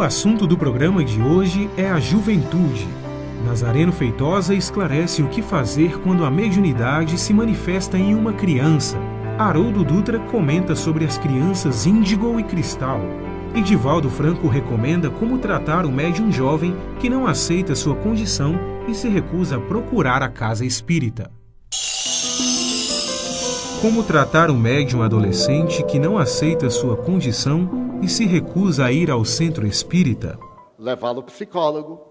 assunto do programa de hoje é a juventude. Nazareno Feitosa esclarece o que fazer quando a mediunidade se manifesta em uma criança. Haroldo Dutra comenta sobre as crianças índigo e cristal. E Divaldo Franco recomenda como tratar o médium jovem que não aceita sua condição e se recusa a procurar a casa espírita. Como tratar o médium adolescente que não aceita sua condição e se recusa a ir ao centro espírita? Levá-lo ao psicólogo,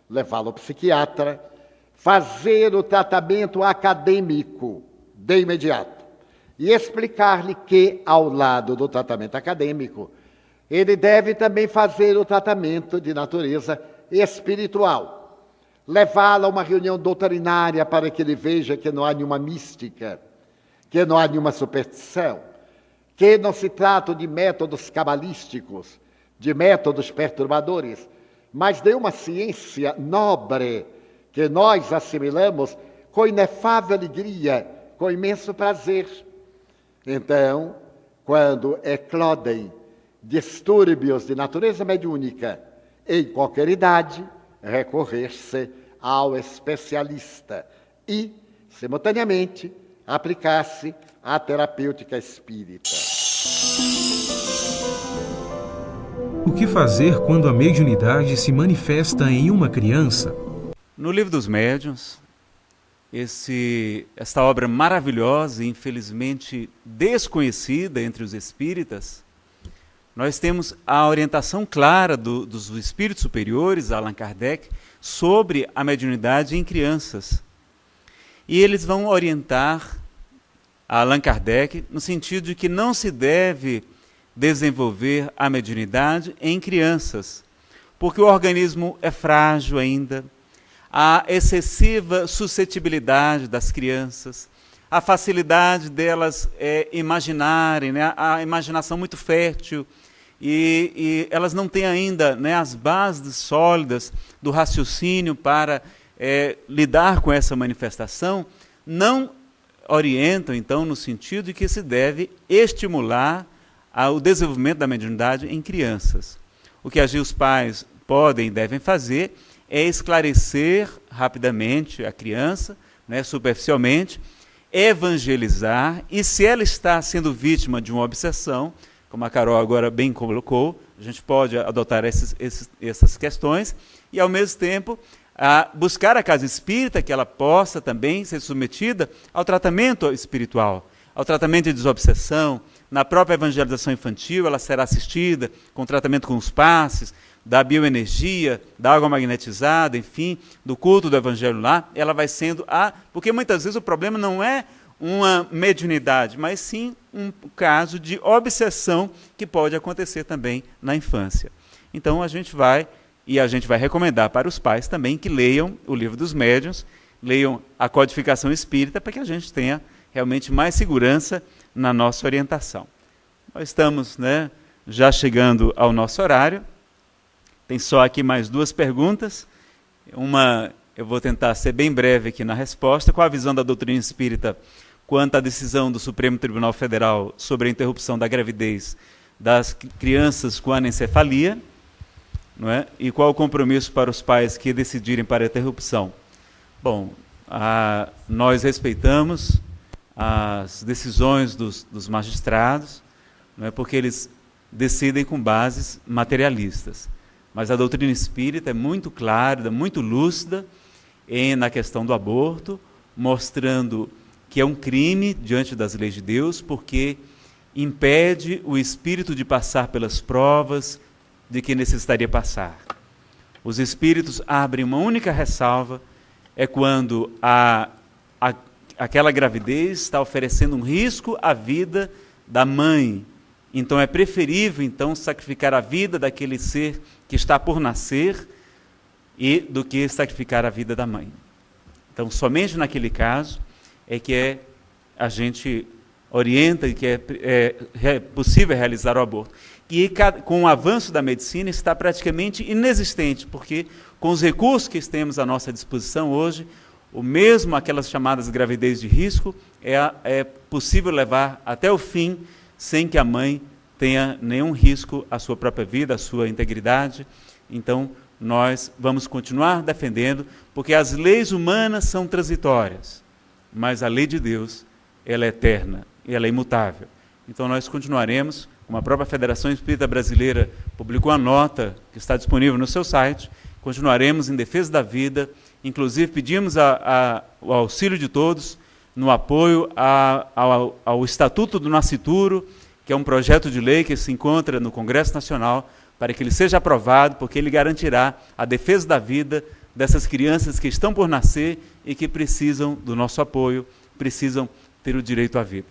levá-lo ao psiquiatra, fazer o tratamento acadêmico de imediato e explicar-lhe que, ao lado do tratamento acadêmico, ele deve também fazer o tratamento de natureza espiritual. Levá-lo a uma reunião doutrinária para que ele veja que não há nenhuma mística, que não há nenhuma superstição, que não se trata de métodos cabalísticos, de métodos perturbadores, mas de uma ciência nobre que nós assimilamos com inefável alegria, com imenso prazer. Então, quando eclodem distúrbios de natureza mediúnica em qualquer idade, recorrer-se ao especialista e, simultaneamente, aplicar-se à terapêutica espírita. O que fazer quando a mediunidade se manifesta em uma criança? No Livro dos Médiuns, esta obra maravilhosa e infelizmente desconhecida entre os espíritas, nós temos a orientação clara dos espíritos superiores, Allan Kardec, sobre a mediunidade em crianças. E eles vão orientar a Allan Kardec no sentido de que não se deve desenvolver a mediunidade em crianças, porque o organismo é frágil ainda, a excessiva suscetibilidade das crianças, a facilidade delas imaginarem, né, a imaginação muito fértil, e elas não têm ainda, né, as bases sólidas do raciocínio para lidar com essa manifestação, não orientam, então, no sentido de que se deve estimular o desenvolvimento da mediunidade em crianças. O que os pais podem e devem fazer é esclarecer rapidamente a criança, né, superficialmente, evangelizar, e se ela está sendo vítima de uma obsessão, como a Carol agora bem colocou, a gente pode adotar essas questões e, ao mesmo tempo, buscar a casa espírita, que ela possa também ser submetida ao tratamento espiritual, ao tratamento de desobsessão. Na própria evangelização infantil, ela será assistida com tratamento com os passes, da bioenergia, da água magnetizada, enfim, do culto do evangelho lá. Ela vai sendo porque muitas vezes o problema não é uma mediunidade, mas sim um caso de obsessão que pode acontecer também na infância. Então a gente vai recomendar para os pais também que leiam o Livro dos Médiuns, leiam a codificação espírita, para que a gente tenha realmente mais segurança na nossa orientação. Nós estamos, né, já chegando ao nosso horário. Tem só aqui mais duas perguntas. Uma, eu vou tentar ser bem breve aqui na resposta. Qual a visão da doutrina espírita quanto à decisão do Supremo Tribunal Federal sobre a interrupção da gravidez das crianças com anencefalia? Não é? E qual o compromisso para os pais que decidirem para a interrupção? Bom, nós respeitamos as decisões dos magistrados, não é? Porque eles decidem com bases materialistas. Mas a doutrina espírita é muito clara, muito lúcida na questão do aborto, mostrando que é um crime diante das leis de Deus, porque impede o espírito de passar pelas provas de que necessitaria passar. Os espíritos abrem uma única ressalva, é quando aquela gravidez está oferecendo um risco à vida da mãe. Então é preferível sacrificar a vida daquele ser que está por nascer do que sacrificar a vida da mãe. Então somente naquele caso é que a gente orienta e que é possível realizar o aborto. E com o avanço da medicina está praticamente inexistente, porque com os recursos que temos à nossa disposição hoje, aquelas chamadas gravidez de risco, é possível levar até o fim sem que a mãe tenha nenhum risco à sua própria vida, à sua integridade Então, nós vamos continuar defendendo, porque as leis humanas são transitórias, mas a lei de Deus, ela é eterna e ela é imutável. Então, nós continuaremos, como a própria Federação Espírita Brasileira publicou a nota que está disponível no seu site, continuaremos em defesa da vida, inclusive pedimos o auxílio de todos no apoio ao Estatuto do Nascituro, que é um projeto de lei que se encontra no Congresso Nacional, para que ele seja aprovado, porque ele garantirá a defesa da vida dessas crianças que estão por nascer e que precisam do nosso apoio, precisam ter o direito à vida.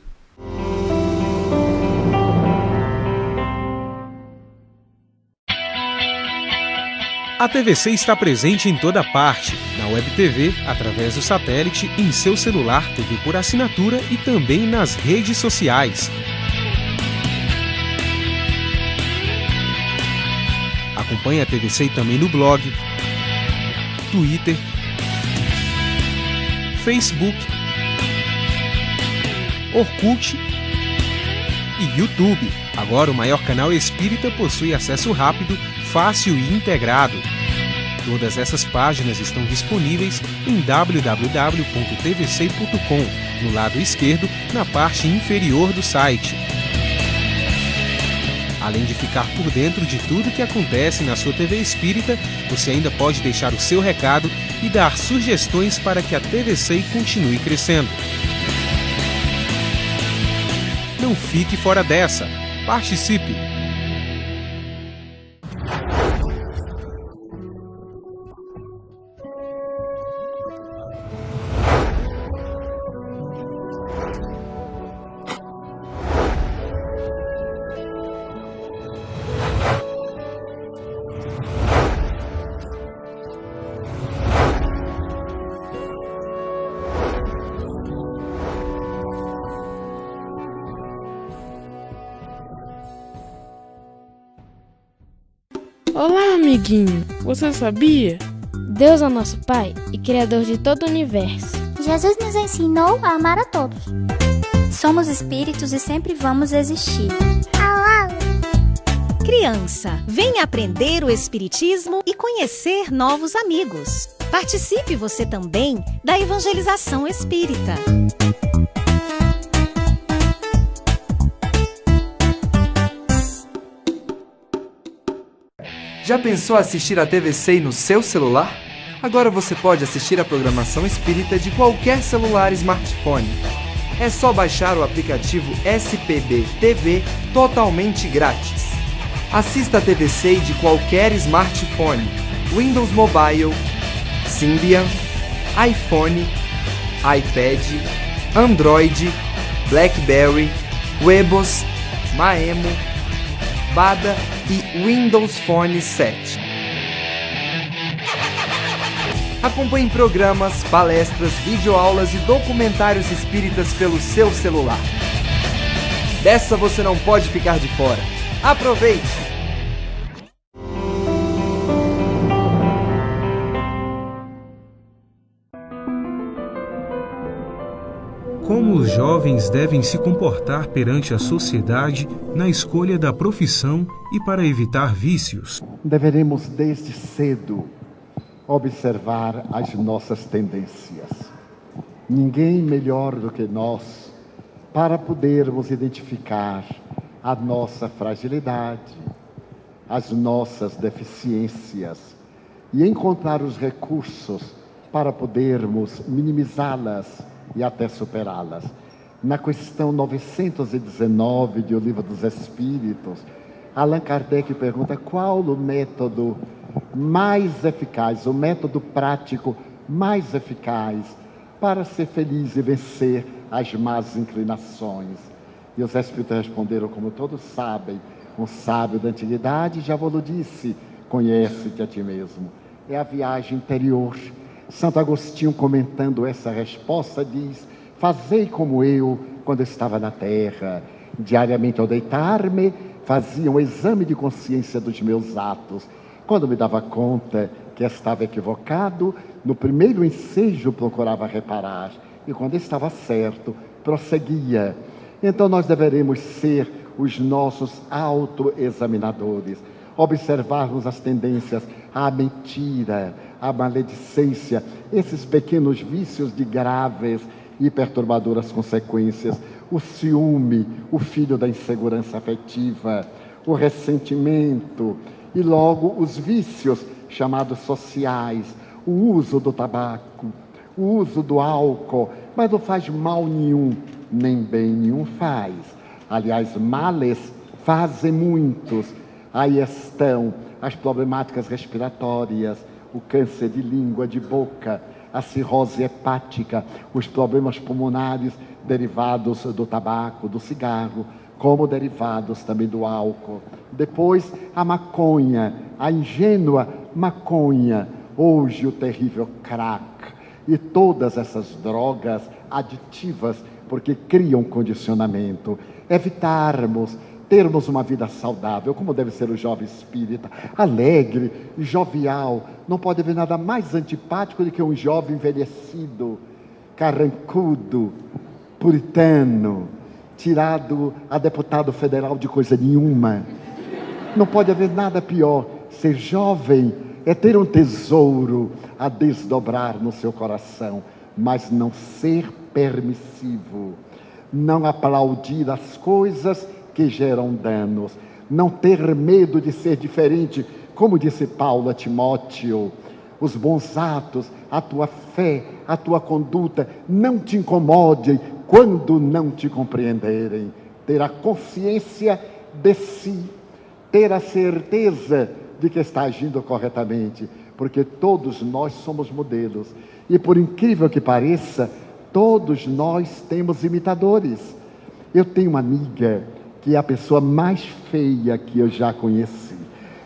A TVC está presente em toda parte, na Web TV, através do satélite, em seu celular, TV por assinatura e também nas redes sociais. Acompanhe a TVC também no blog, Twitter, Facebook, Orkut e YouTube. Agora o maior canal espírita possui acesso rápido, fácil e integrado. Todas essas páginas estão disponíveis em www.tvc.com, no lado esquerdo, na parte inferior do site. Além de ficar por dentro de tudo que acontece na sua TV Espírita, você ainda pode deixar o seu recado e dar sugestões para que a TVC continue crescendo. Não fique fora dessa. Participe! Olá, amiguinho. Você sabia? Deus é nosso Pai e Criador de todo o universo. Jesus nos ensinou a amar a todos. Somos espíritos e sempre vamos existir. Criança, venha aprender o Espiritismo e conhecer novos amigos. Participe você também da evangelização espírita. Já pensou assistir a TVC no seu celular? Agora você pode assistir a programação espírita de qualquer celular e smartphone. É só baixar o aplicativo SPB TV totalmente grátis. Assista a TVC de qualquer smartphone, Windows Mobile, Symbian, iPhone, iPad, Android, BlackBerry, Webos, Maemo, Bada e Windows Phone 7. Acompanhe programas, palestras, videoaulas e documentários espíritas pelo seu celular. Dessa você não pode ficar de fora. Aproveite! Como os jovens devem se comportar perante a sociedade na escolha da profissão e para evitar vícios? Deveremos desde cedo observar as nossas tendências. Ninguém melhor do que nós para podermos identificar a nossa fragilidade, as nossas deficiências e encontrar os recursos para podermos minimizá-las e até superá-las. Na questão 919 do Livro dos Espíritos, Allan Kardec pergunta qual o método mais eficaz, o método prático mais eficaz para ser feliz e vencer as más inclinações. E os Espíritos responderam, como todos sabem, um sábio da antiguidade já vos disse, conhece-te a ti mesmo. É a viagem interior. Santo Agostinho, comentando essa resposta, diz: fazei como eu, quando estava na terra. Diariamente ao deitar-me, fazia um exame de consciência dos meus atos. Quando me dava conta que estava equivocado, no primeiro ensejo procurava reparar. E quando estava certo, prosseguia. Então nós deveremos ser os nossos autoexaminadores. observarmos as tendências à mentira, à maledicência, esses pequenos vícios de graves e perturbadoras consequências, o ciúme, o filho da insegurança afetiva, o ressentimento e logo os vícios chamados sociais, o uso do tabaco, o uso do álcool, mas não faz mal nenhum, nem bem nenhum faz. Aliás, males fazem muitos. Aí estão as problemáticas respiratórias, o câncer de língua, de boca, a cirrose hepática, os problemas pulmonares derivados do tabaco, do cigarro, como derivados também do álcool. Depois, a maconha, a ingênua maconha, hoje o terrível crack, e todas essas drogas aditivas, porque criam condicionamento. Evitarmos, termos uma vida saudável, como deve ser o jovem espírita, alegre, jovial. Não pode haver nada mais antipático do que um jovem envelhecido, carrancudo, puritano, tirado a deputado federal de coisa nenhuma. Não pode haver nada pior. Ser jovem é ter um tesouro a desdobrar no seu coração, mas não ser permissivo, não aplaudir as coisas que geram danos, não ter medo de ser diferente, como disse Paulo a Timóteo. Os bons atos, a tua fé, a tua conduta não te incomodem quando não te compreenderem. Ter a consciência de si, ter a certeza de que está agindo corretamente, porque todos nós somos modelos. E por incrível que pareça, todos nós temos imitadores. Eu tenho uma amiga que é a pessoa mais feia que eu já conheci.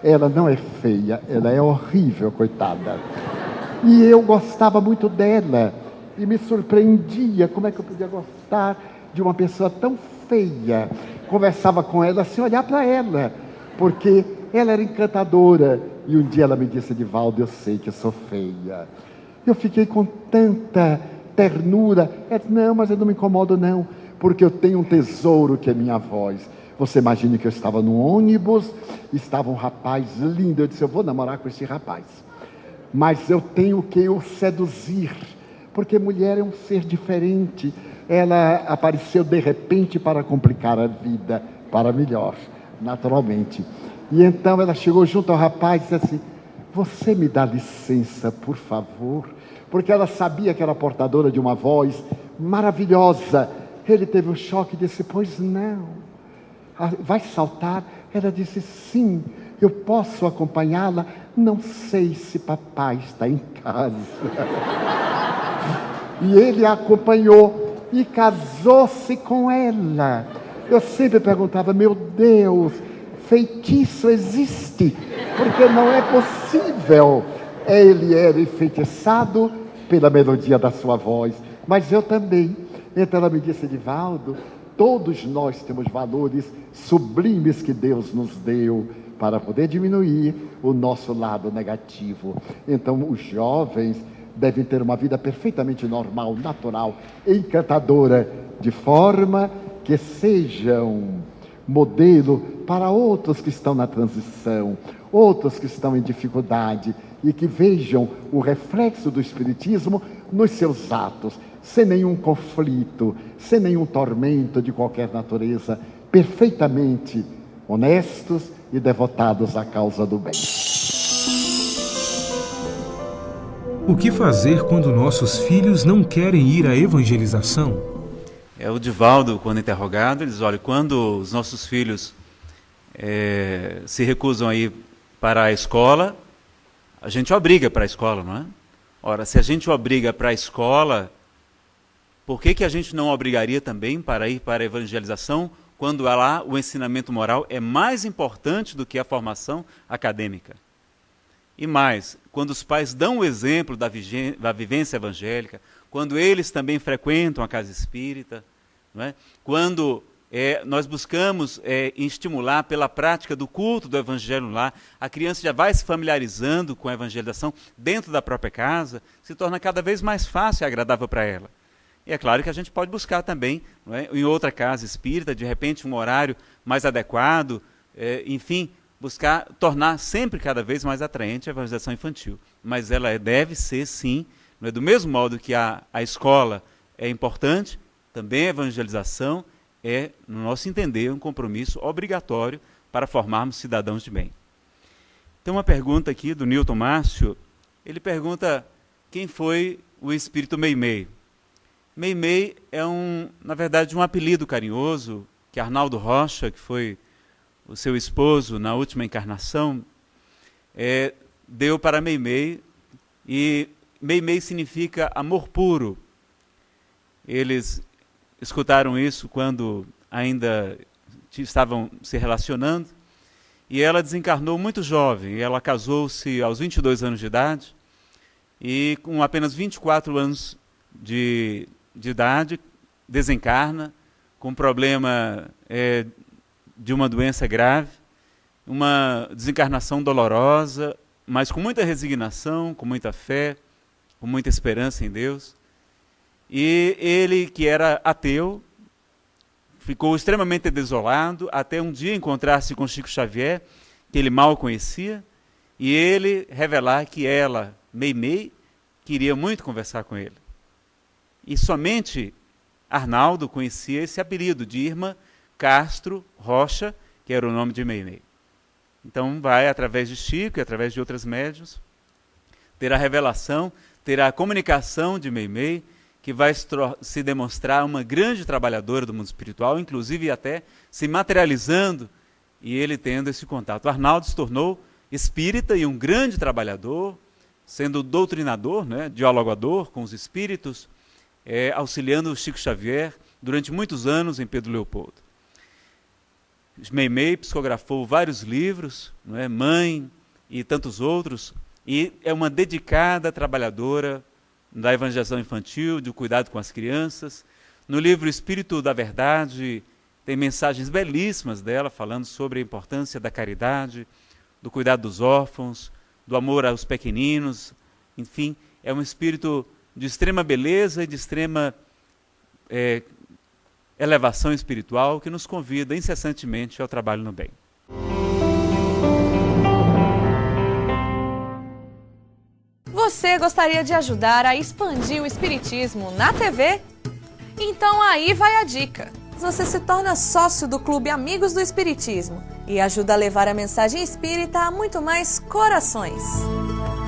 Ela não é feia, ela é horrível, coitada. E eu gostava muito dela. E me surpreendia como é que eu podia gostar de uma pessoa tão feia. Conversava com ela sem olhar para ela, porque ela era encantadora. E um dia ela me disse: Edivaldo, eu sei que eu sou feia. Eu fiquei com tanta ternura. Ela disse: não, mas eu não me incomodo não, porque eu tenho um tesouro que é minha voz. Você imagina que eu estava no ônibus, estava um rapaz lindo. Eu disse: eu vou namorar com esse rapaz, mas eu tenho que o seduzir, porque mulher é um ser diferente. Ela apareceu de repente para complicar a vida, para melhor, naturalmente. E então ela chegou junto ao rapaz e disse assim: você me dá licença, por favor? Porque ela sabia que era portadora de uma voz maravilhosa. Ele teve um choque e disse: pois não. Vai saltar? Ela disse: sim, eu posso acompanhá-la? Não sei se papai está em casa. E ele a acompanhou e casou-se com ela. Eu sempre perguntava: meu Deus, feitiço existe? Porque não é possível. Ele era enfeitiçado pela melodia da sua voz, mas eu também. Então ela me disse: Edivaldo, todos nós temos valores sublimes que Deus nos deu para poder diminuir o nosso lado negativo. Então os jovens devem ter uma vida perfeitamente normal, natural, encantadora, de forma que sejam modelo para outros que estão na transição, outros que estão em dificuldade, e que vejam o reflexo do Espiritismo nos seus atos, sem nenhum conflito, sem nenhum tormento de qualquer natureza, perfeitamente honestos e devotados à causa do bem. O que fazer quando nossos filhos não querem ir à evangelização? O Divaldo, quando interrogado, ele diz: olha, quando os nossos filhos se recusam a ir para a escola, a gente obriga para a escola, não é? Ora, se a gente obriga para a escola, por que a gente não obrigaria também para ir para a evangelização, quando lá o ensinamento moral é mais importante do que a formação acadêmica? E mais, quando os pais dão o exemplo da vivência evangélica, quando eles também frequentam a casa espírita, não é? Quando nós buscamos estimular pela prática do culto do evangelho lá, a criança já vai se familiarizando com a evangelização dentro da própria casa, se torna cada vez mais fácil e agradável para ela. E é claro que a gente pode buscar também, não é, em outra casa espírita, de repente um horário mais adequado, enfim, buscar tornar sempre cada vez mais atraente a evangelização infantil. Mas ela deve ser, sim, não é? Do mesmo modo que a escola é importante, também a evangelização é, no nosso entender, um compromisso obrigatório para formarmos cidadãos de bem. Tem uma pergunta aqui do Newton Márcio. Ele pergunta quem foi o espírito Meimei. Meimei é, na verdade, um apelido carinhoso que Arnaldo Rocha, que foi o seu esposo na última encarnação, deu para Meimei. E Meimei significa amor puro. Eles escutaram isso quando ainda estavam se relacionando, e ela desencarnou muito jovem. Ela casou-se aos 22 anos de idade, e com apenas 24 anos de idade, desencarna com problema de uma doença grave, uma desencarnação dolorosa, mas com muita resignação, com muita fé, com muita esperança em Deus. E ele, que era ateu, ficou extremamente desolado, até um dia encontrar-se com Chico Xavier, que ele mal conhecia, e ele revelar que ela, Meimei, queria muito conversar com ele. E somente Arnaldo conhecia esse apelido de Irmã Castro Rocha, que era o nome de Meimei. Então vai, através de Chico e através de outras médiuns, ter a revelação, ter a comunicação de Meimei, que vai se demonstrar uma grande trabalhadora do mundo espiritual, inclusive até se materializando e ele tendo esse contato. Arnaldo se tornou espírita e um grande trabalhador, sendo doutrinador, né, dialogador com os espíritos, auxiliando o Chico Xavier durante muitos anos em Pedro Leopoldo. Meimei psicografou vários livros, não é? Mãe e tantos outros, e é uma dedicada trabalhadora da evangelização infantil, do cuidado com as crianças. No livro Espírito da Verdade, tem mensagens belíssimas dela, falando sobre a importância da caridade, do cuidado dos órfãos, do amor aos pequeninos. Enfim, é um espírito de extrema beleza e de extrema elevação espiritual, que nos convida incessantemente ao trabalho no bem. Você gostaria de ajudar a expandir o Espiritismo na TV? Então aí vai a dica. Você se torna sócio do Clube Amigos do Espiritismo e ajuda a levar a mensagem espírita a muito mais corações.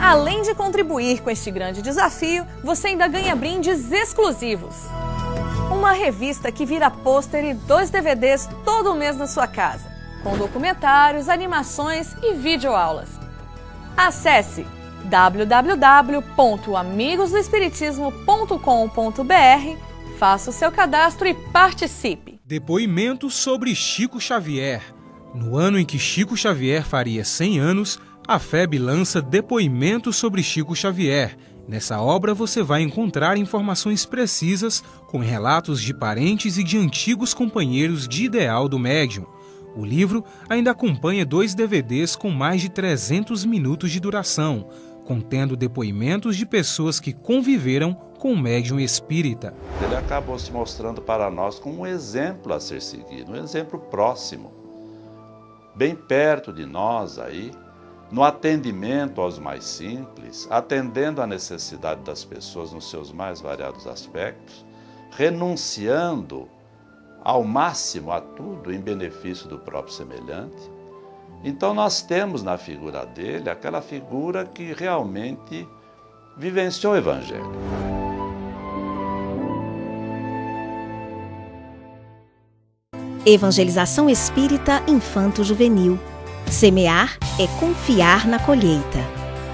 Além de contribuir com este grande desafio, você ainda ganha brindes exclusivos. Uma revista que vira pôster e 2 DVDs todo mês na sua casa, com documentários, animações e videoaulas. Acesse www.amigosdoespiritismo.com.br, faça o seu cadastro e participe. Depoimento sobre Chico Xavier. No ano em que Chico Xavier faria 100 anos, a FEB lança Depoimento sobre Chico Xavier. Nessa obra você vai encontrar informações precisas com relatos de parentes e de antigos companheiros de ideal do médium. O livro ainda acompanha 2 DVDs com mais de 300 minutos de duração, contendo depoimentos de pessoas que conviveram com o médium espírita. Ele acabou se mostrando para nós como um exemplo a ser seguido, um exemplo próximo, bem perto de nós aí, no atendimento aos mais simples, atendendo à necessidade das pessoas nos seus mais variados aspectos, renunciando ao máximo a tudo em benefício do próprio semelhante. Então nós temos na figura dele aquela figura que realmente vivenciou o Evangelho. Evangelização Espírita Infanto-Juvenil. Semear é confiar na colheita.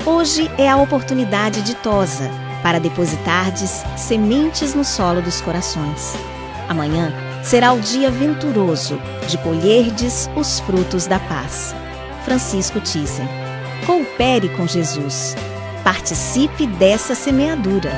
Hoje é a oportunidade ditosa para depositardes sementes no solo dos corações. Amanhã será o dia venturoso de colherdes os frutos da paz. Francisco Thyssen. Coopere com Jesus. Participe dessa semeadura.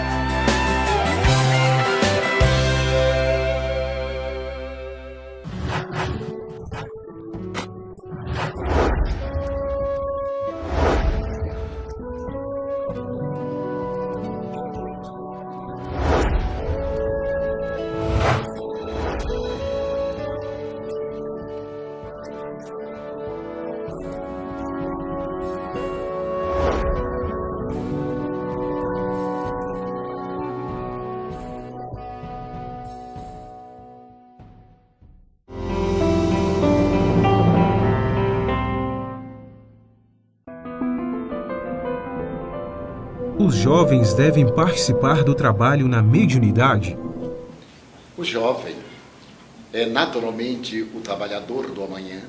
os jovens devem participar do trabalho na mediunidade? O jovem é naturalmente o trabalhador do amanhã,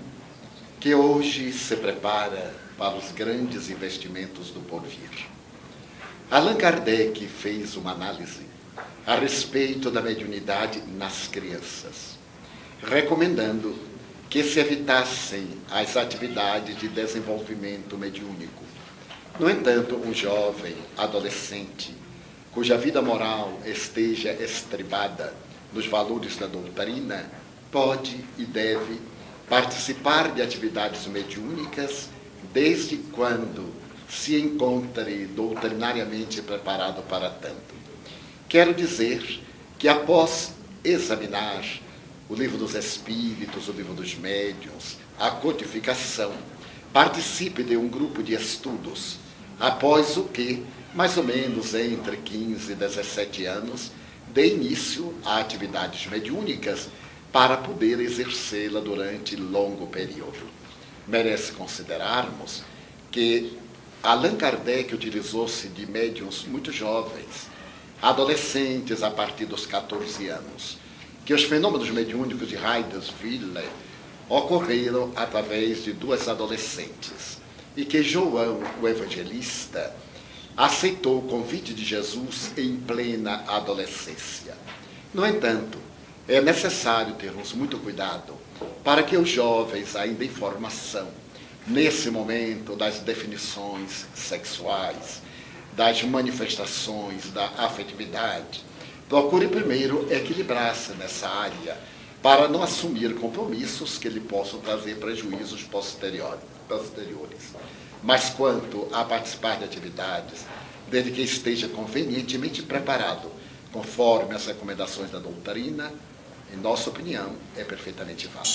que hoje se prepara para os grandes investimentos do porvir. Allan Kardec fez uma análise a respeito da mediunidade nas crianças, recomendando que se evitassem as atividades de desenvolvimento mediúnico. No entanto, um jovem adolescente, cuja vida moral esteja estribada nos valores da doutrina, pode e deve participar de atividades mediúnicas desde quando se encontre doutrinariamente preparado para tanto. Quero dizer que após examinar o Livro dos Espíritos, o Livro dos Médiuns, a codificação, participe de um grupo de estudos, após o que, mais ou menos entre 15 e 17 anos, dê início a atividades mediúnicas para poder exercê-la durante longo período. Merece considerarmos que Allan Kardec utilizou-se de médiuns muito jovens, adolescentes a partir dos 14 anos, que os fenômenos mediúnicos de Heydersville ocorreram através de duas adolescentes, e que João, o evangelista, aceitou o convite de Jesus em plena adolescência. No entanto, é necessário termos muito cuidado para que os jovens, ainda em formação, nesse momento das definições sexuais, das manifestações da afetividade, procure primeiro equilibrar-se nessa área para não assumir compromissos que lhe possam trazer prejuízos posteriores. Mas quanto a participar de atividades, desde que esteja convenientemente preparado, conforme as recomendações da doutrina, em nossa opinião, é perfeitamente válido.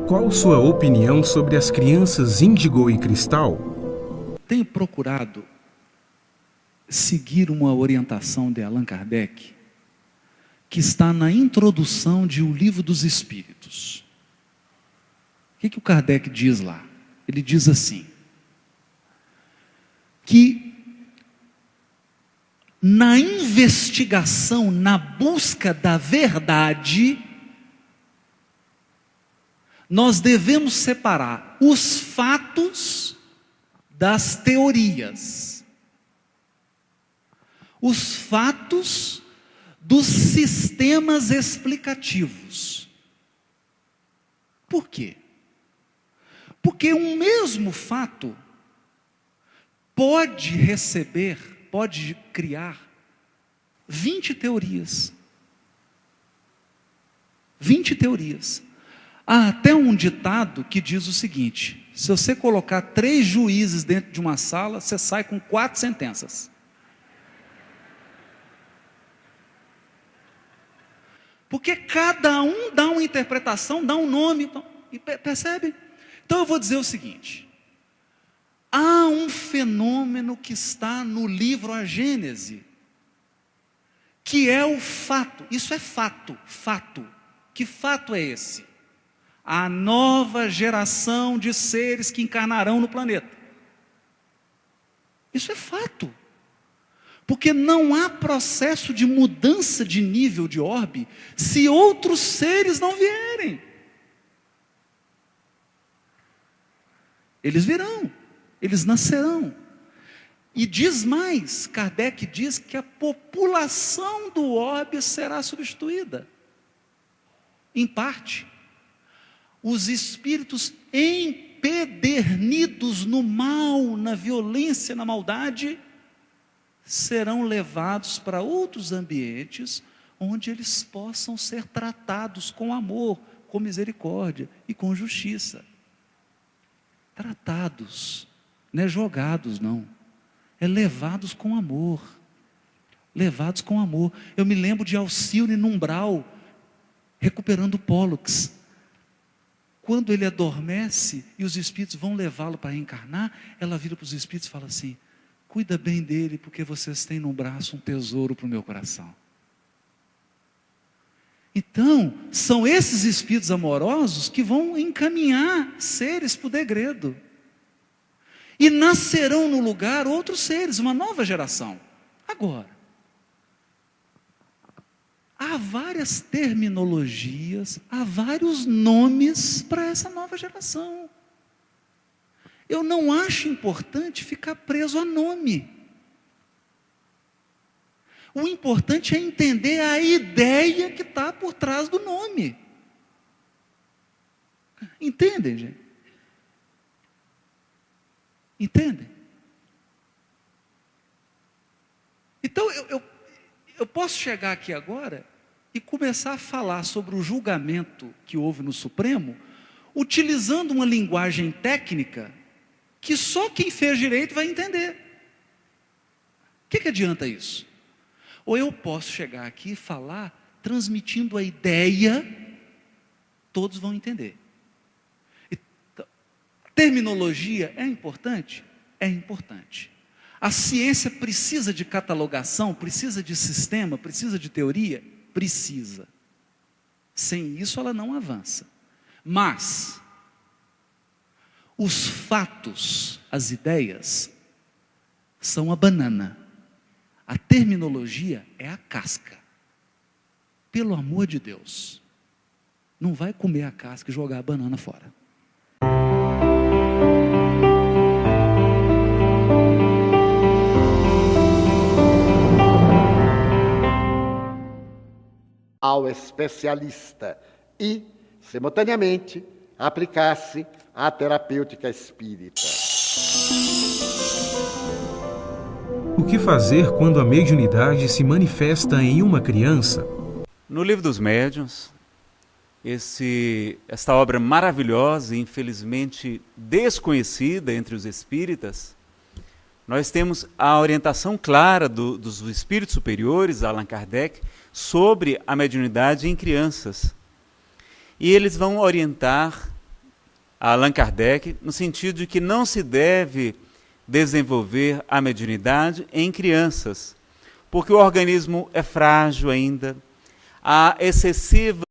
Qual sua opinião sobre as crianças índigo e cristal? Tenho procurado seguir uma orientação de Allan Kardec, que está na introdução de O Livro dos Espíritos. O que o Kardec diz lá? Ele diz assim, que na investigação, na busca da verdade, nós devemos separar os fatos das teorias, os fatos dos sistemas explicativos. Por quê? Porque um mesmo fato pode criar 20 teorias. 20 teorias. Há até um ditado que diz o seguinte: se você colocar 3 juízes dentro de uma sala, você sai com 4 sentenças. Porque cada um dá uma interpretação, dá um nome, percebe? Então eu vou dizer o seguinte: há um fenômeno que está no livro A Gênese, que é o fato. Isso é fato, fato. Que fato é esse? A nova geração de seres que encarnarão no planeta. Isso é fato. Porque não há processo de mudança de nível de orbe se outros seres não vierem. Eles virão, eles nascerão. E diz mais, Kardec diz que a população do orbe será substituída. Em parte, os espíritos empedernidos no mal, na violência, na maldade, serão levados para outros ambientes onde eles possam ser tratados com amor, com misericórdia e com justiça. Tratados, não é jogados não, é levados com amor, levados com amor. Eu me lembro de Alcione no umbral, recuperando Pólux. Quando ele adormece e os espíritos vão levá-lo para reencarnar, ela vira para os espíritos e fala assim: cuida bem dele, porque vocês têm no braço um tesouro para o meu coração. Então, são esses espíritos amorosos que vão encaminhar seres para o degredo. E nascerão no lugar outros seres, uma nova geração. Agora, há várias terminologias, há vários nomes para essa nova geração. Eu não acho importante ficar preso a nome. O importante é entender a ideia que está por trás do nome. Entendem, gente? Entendem? Então, eu posso chegar aqui agora e começar a falar sobre o julgamento que houve no Supremo, utilizando uma linguagem técnica que só quem fez direito vai entender. O que adianta isso? Ou eu posso chegar aqui e falar, transmitindo a ideia, todos vão entender. Então, terminologia é importante? É importante. A ciência precisa de catalogação, precisa de sistema, precisa de teoria? Precisa. Sem isso ela não avança. Mas os fatos, as ideias, são a banana. A terminologia é a casca. Pelo amor de Deus, não vai comer a casca e jogar a banana fora. Ao especialista e, simultaneamente, aplicar-se à terapêutica espírita. O que fazer quando a mediunidade se manifesta em uma criança? No Livro dos Médiuns, esta obra maravilhosa e infelizmente desconhecida entre os espíritas, nós temos a orientação clara dos espíritos superiores, Allan Kardec, sobre a mediunidade em crianças. E eles vão orientar a Allan Kardec no sentido de que não se deve desenvolver a mediunidade em crianças, porque o organismo é frágil ainda, há excessiva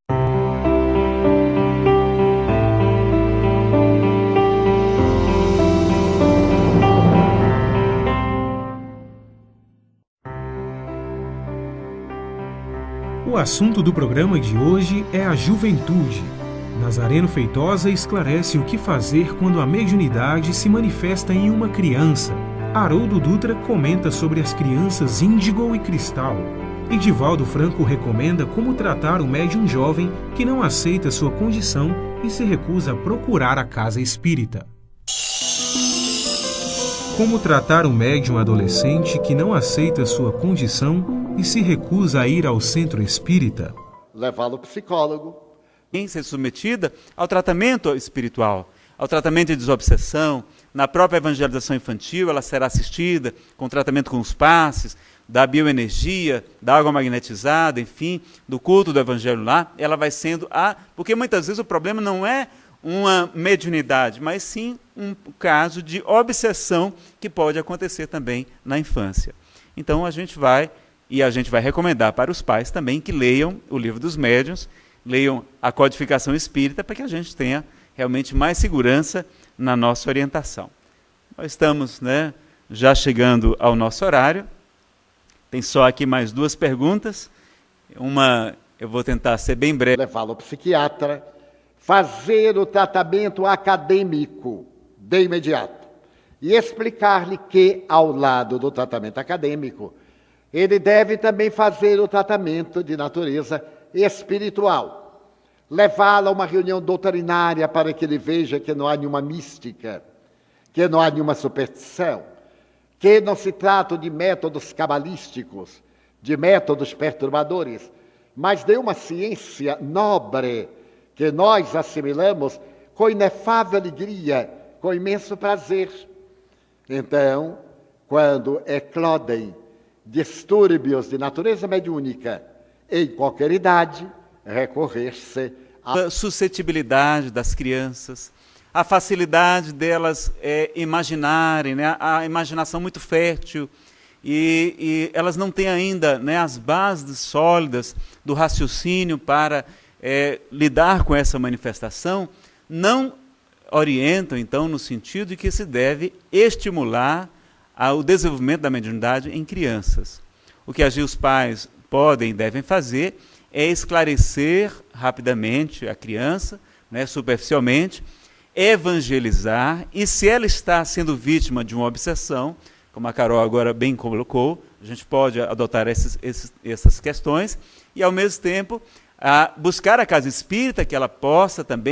O assunto do programa de hoje é a juventude. Nazareno Feitosa esclarece o que fazer quando a mediunidade se manifesta em uma criança. Haroldo Dutra comenta sobre as crianças índigo e cristal. Edivaldo Franco recomenda como tratar o médium jovem que não aceita sua condição e se recusa a procurar a casa espírita. Como tratar o médium adolescente que não aceita sua condição e se recusa a ir ao centro espírita? Levá-lo ao psicólogo. Em ser submetida ao tratamento espiritual, ao tratamento de desobsessão. Na própria evangelização infantil, ela será assistida com tratamento com os passes, da bioenergia, da água magnetizada, enfim, do culto do evangelho lá. Ela vai sendo porque muitas vezes o problema não é uma mediunidade, mas sim um caso de obsessão que pode acontecer também na infância. Então a gente vai recomendar para os pais também que leiam o Livro dos Médiuns, leiam a codificação espírita para que a gente tenha realmente mais segurança na nossa orientação. Nós estamos, já chegando ao nosso horário. Tem só aqui mais duas perguntas. Uma, eu vou tentar ser bem breve. Levá-lo ao psiquiatra, fazer o tratamento acadêmico de imediato e explicar-lhe que, ao lado do tratamento acadêmico, ele deve também fazer o tratamento de natureza espiritual, levá-lo a uma reunião doutrinária para que ele veja que não há nenhuma mística, que não há nenhuma superstição, que não se trata de métodos cabalísticos, de métodos perturbadores, mas de uma ciência nobre que nós assimilamos com inefável alegria, com imenso prazer. Então, quando eclodem distúrbios de natureza mediúnica, em qualquer idade, recorrer-se à suscetibilidade das crianças, a facilidade delas imaginarem, a imaginação muito fértil, e elas não têm ainda as bases sólidas do raciocínio para lidar com essa manifestação, não orientam, então, no sentido de que se deve estimular o desenvolvimento da mediunidade em crianças. O que os pais podem e devem fazer é esclarecer rapidamente a criança, né, superficialmente, evangelizar, e se ela está sendo vítima de uma obsessão, como a Carol agora bem colocou, a gente pode adotar essas questões, e ao mesmo tempo buscar a casa espírita que ela possa também